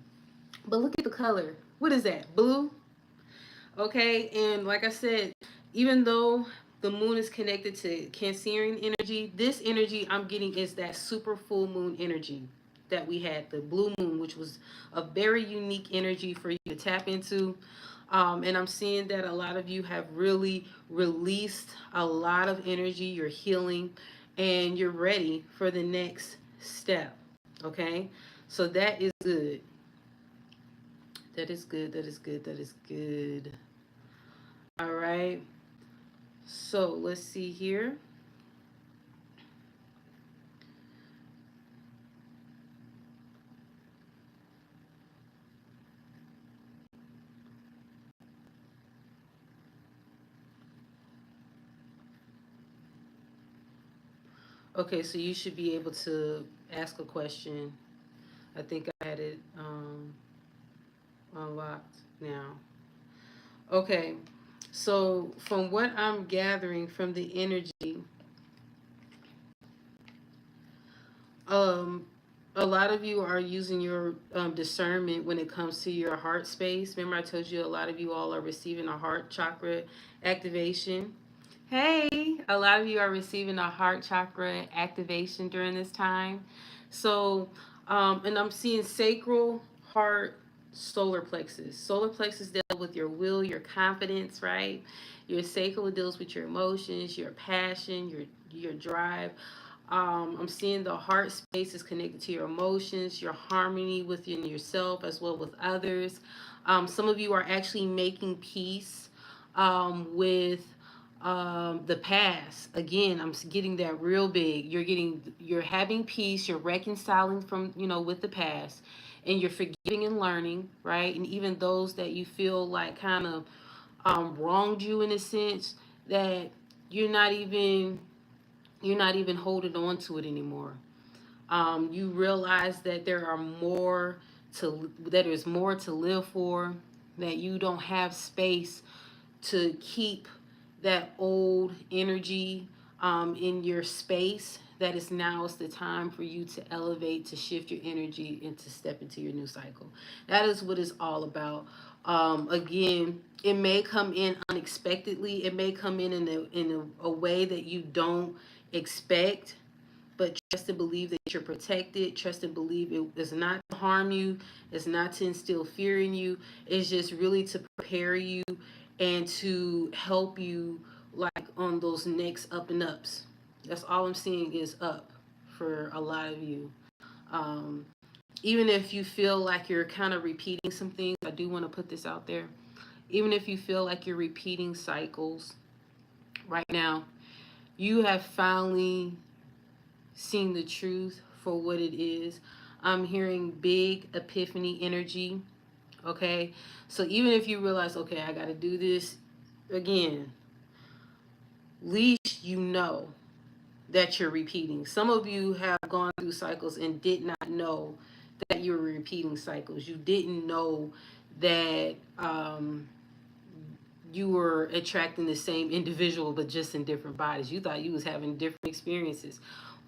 But look at the color. What is that? Blue? Okay, and like I said, even though the moon is connected to Cancerian energy, this energy I'm getting is that super full moon energy that we had, the blue moon, which was a very unique energy for you to tap into. And I'm seeing that a lot of you have really released a lot of energy. You're healing and you're ready for the next step. Okay, so that is good. That is good. That is good. That is good. All right. So let's see here. Okay, so you should be able to ask a question. I think I had it unlocked now. Okay, so from what I'm gathering from the energy, um, a lot of you are using your discernment when it comes to your heart space. Remember, I told you a lot of you all are receiving a heart chakra activation. Hey, a lot of you are receiving a heart chakra activation during this time. So, and I'm seeing sacral, heart, solar plexus. Solar plexus deals with your will, your confidence, right? Your sacral deals with your emotions, your passion, your drive. I'm seeing the heart space is connected to your emotions, your harmony within yourself as well with others. Some of you are actually making peace with the past. Again, I'm getting that real big. You're having peace. You're reconciling from with the past, and you're forgiving and learning, right? And even those that you feel like kind of wronged you in a sense, that you're not even you're not even holding on to it anymore. You realize that that there's more to live for, that you don't have space to keep that old energy in your space. That is now is the time for you to elevate, to shift your energy, and to step into your new cycle. That is what it's all about. Again, it may come in unexpectedly. It may come in a way that you don't expect, but trust and believe that you're protected. Trust and believe it is not to harm you. It's not to instill fear in you. It's just really to prepare you and to help you, like on those next up and ups. That's all I'm seeing is up for a lot of you. Um, Even if you feel like you're kind of repeating some things, I do want to put this out there. Even if you feel like you're repeating cycles right now, you have finally seen the truth for what it is. I'm hearing big epiphany energy. Okay. So even if you realize, okay, I got to do this again, least you know that you're repeating. Some of you have gone through cycles and did not know that you were repeating cycles. You didn't know that you were attracting the same individual, but just in different bodies. You thought you was having different experiences,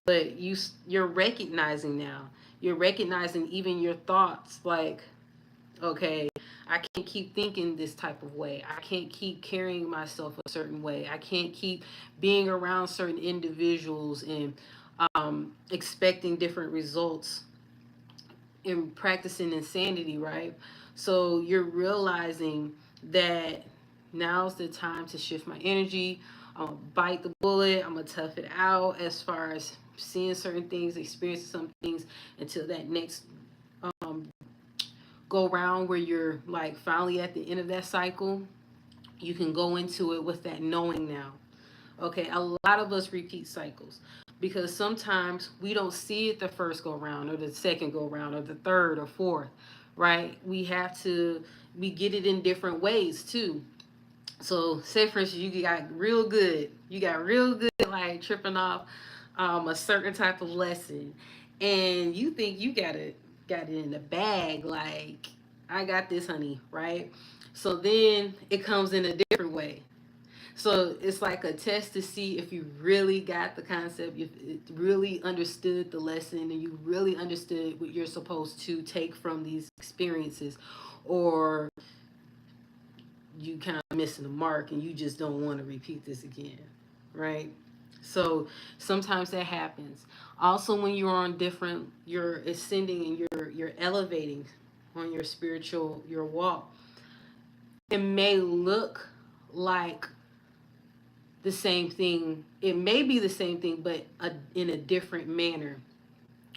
but you're recognizing now. You're recognizing even your thoughts, like, okay, I can't keep thinking this type of way. I can't keep carrying myself a certain way. I can't keep being around certain individuals and expecting different results and practicing insanity, right? So you're realizing that now's the time to shift my energy. I'm gonna bite the bullet. I'm gonna tough it out as far as seeing certain things, experiencing some things until that next um, go round where you're like finally at the end of that cycle. You can go into it with that knowing now. Okay, a lot of us repeat cycles because sometimes we don't see it the first go round or the second go round or the third or fourth, right? We get it in different ways too. So, say for instance, you got real good, like tripping off a certain type of lesson, and you think you got it in the bag, like I got this, honey, right? So then it comes in a different way. So it's like a test to see if you really got the concept, if it really understood the lesson, and you really understood what you're supposed to take from these experiences, or you kind of missing the mark and you just don't want to repeat this again, right? So sometimes that happens. Also, when you're on different, you're ascending and you're elevating on your walk. It may look like the same thing. It may be the same thing, but in a different manner,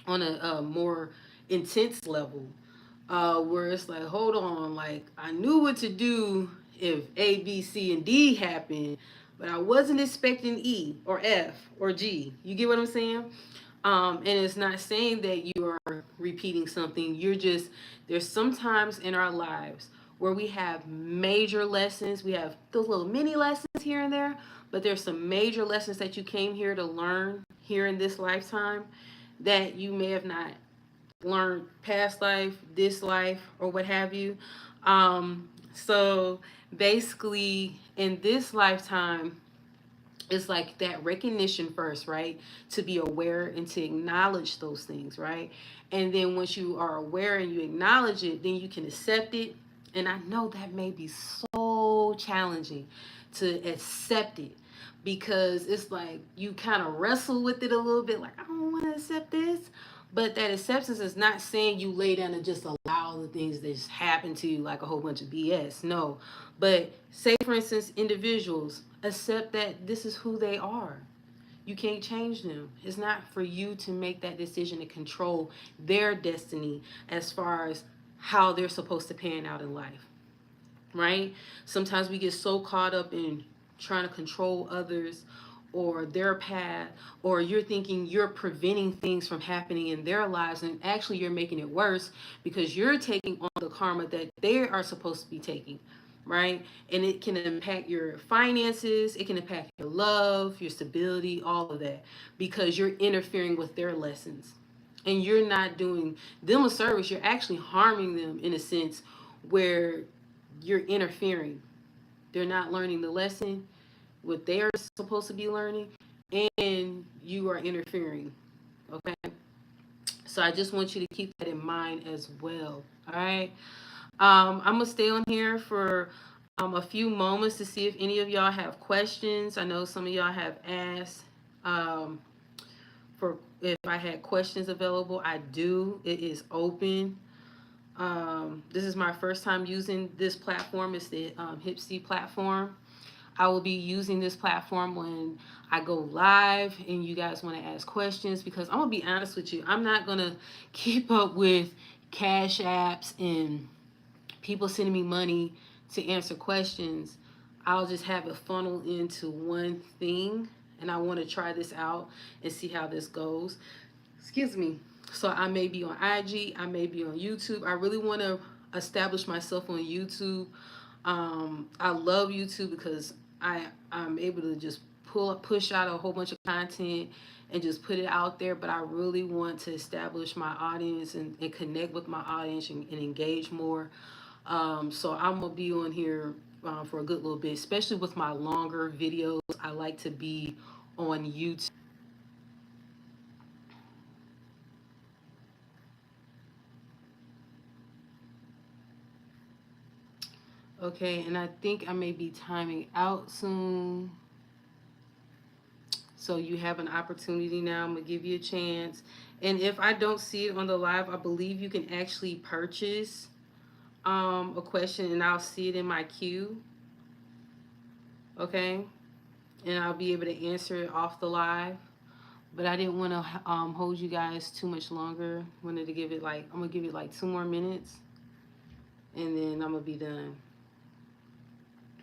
on a more intense level, where it's like, hold on, like I knew what to do if A, B, C, and D happened, but I wasn't expecting E or F or G. You get what I'm saying? And it's not saying that you are repeating something. You're just, there's sometimes in our lives where we have major lessons. We have those little mini lessons here and there, but there's some major lessons that you came here to learn here in this lifetime that you may have not learned past life, this life, or what have you. So basically, in this lifetime, it's like that recognition first, right? To be aware and to acknowledge those things, right? And then once you are aware and you acknowledge it, then you can accept it. And I know that may be so challenging to accept it because it's like you kind of wrestle with it a little bit, like, I don't want to accept this. But that acceptance is not saying you lay down and just allow the things that just happen to you like a whole bunch of BS. No. But say, for instance, individuals accept that this is who they are. You can't change them. It's not for you to make that decision to control their destiny as far as how they're supposed to pan out in life, right? Sometimes we get so caught up in trying to control others or their path, or you're thinking you're preventing things from happening in their lives, and actually you're making it worse because you're taking on the karma that they are supposed to be taking, right? And it can impact your finances, it can impact your love, your stability, all of that, because you're interfering with their lessons. And you're not doing them a service, you're actually harming them in a sense where you're interfering. They're not learning the lesson, what they are supposed to be learning, and you are interfering. Okay? So I just want you to keep that in mind as well. All right? I'm going to stay on here for a few moments to see if any of y'all have questions. I know some of y'all have asked for if I had questions available. I do. It is open. This is my first time using this platform. It's the HYPSEE platform. I will be using this platform when I go live and you guys want to ask questions, because I'm going to be honest with you. I'm not going to keep up with cash apps and people sending me money to answer questions. I'll just have it funnel into one thing, and I want to try this out and see how this goes. Excuse me. So I may be on IG, I may be on YouTube. I really want to establish myself on YouTube. I love YouTube because I'm able to just push out a whole bunch of content and just put it out there, but I really want to establish my audience and connect with my audience and engage more. So I'm gonna be on here for a good little bit, especially with my longer videos. I like to be on YouTube. Okay, and I think I may be timing out soon. So you have an opportunity now. I'm gonna give you a chance. And if I don't see it on the live, I believe you can actually purchase a question and I'll see it in my queue. Okay, and I'll be able to answer it off the live. But I didn't want to hold you guys too much longer. Wanted to give it like, I'm gonna give it like 2 more minutes, and then I'm gonna be done.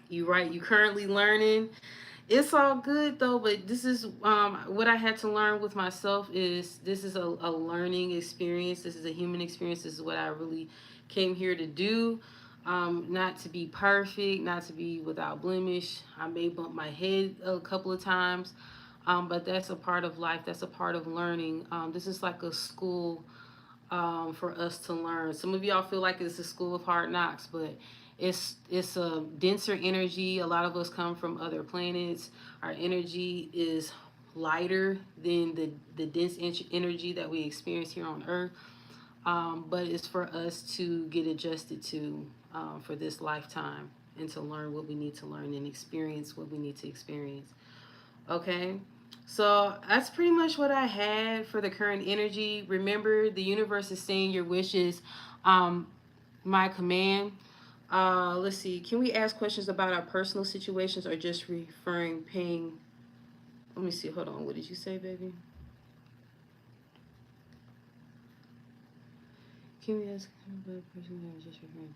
You right? You currently learning. It's all good though, but this is what I had to learn with myself. Is this is a learning experience. This is a human experience. This is what I really came here to do. Not to be perfect, not to be without blemish. I may bump my head a couple of times, but that's a part of life. That's a part of learning. This is like a school for us to learn. Some of y'all feel like it's a school of hard knocks, but it's a denser energy. A lot of us come from other planets. Our energy is lighter than the dense energy that we experience here on Earth. But it's for us to get adjusted to for this lifetime and to learn what we need to learn and experience what we need to experience. Okay, so that's pretty much what I had for the current energy. Remember, the universe is saying your wishes, my command. Let's see. Can we ask questions about our personal situations or just referring, paying? Let me see. Hold on. What did you say, baby? Can we ask about personal or just referring?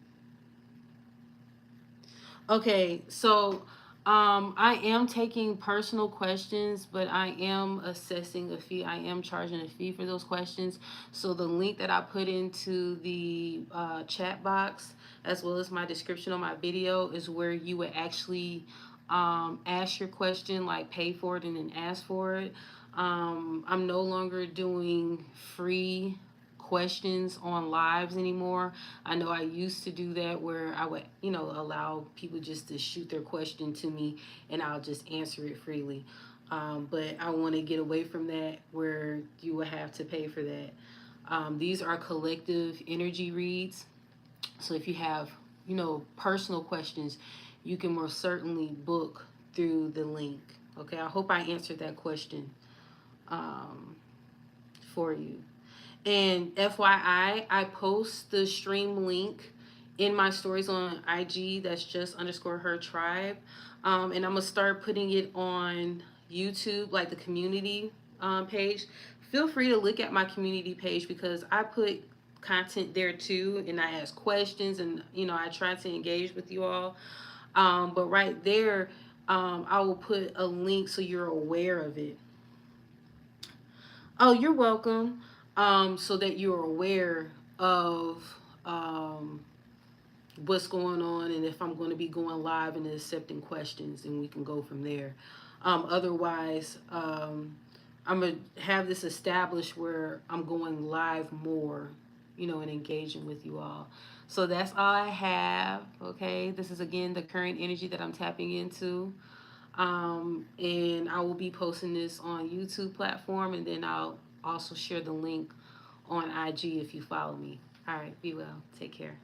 Okay, so I am taking personal questions, but I am assessing a fee. I am charging a fee for those questions. So the link that I put into the chat box, as well as my description on my video, is where you would actually ask your question, like pay for it and then ask for it. I'm no longer doing free questions on lives anymore. I know I used to do that where I would, allow people just to shoot their question to me and I'll just answer it freely. But I want to get away from that where you would have to pay for that. These are collective energy reads. So if you have, personal questions, you can most certainly book through the link. Okay, I hope I answered that question for you. And FYI, I post the stream link in my stories on IG. That's just underscore her tribe. And I'm going to start putting it on YouTube, like the community page. Feel free to look at my community page because I put content there too. And I ask questions and, I try to engage with you all. But right there, I will put a link so you're aware of it. Oh, you're welcome. So that you're aware of what's going on and if I'm going to be going live and accepting questions, and we can go from there. Otherwise, I'm going to have this established where I'm going live more, and engaging with you all. So that's all I have. Okay. This is again the current energy that I'm tapping into. And I will be posting this on YouTube platform, and then I'll also share the link on IG if you follow me. All right, be well. Take care.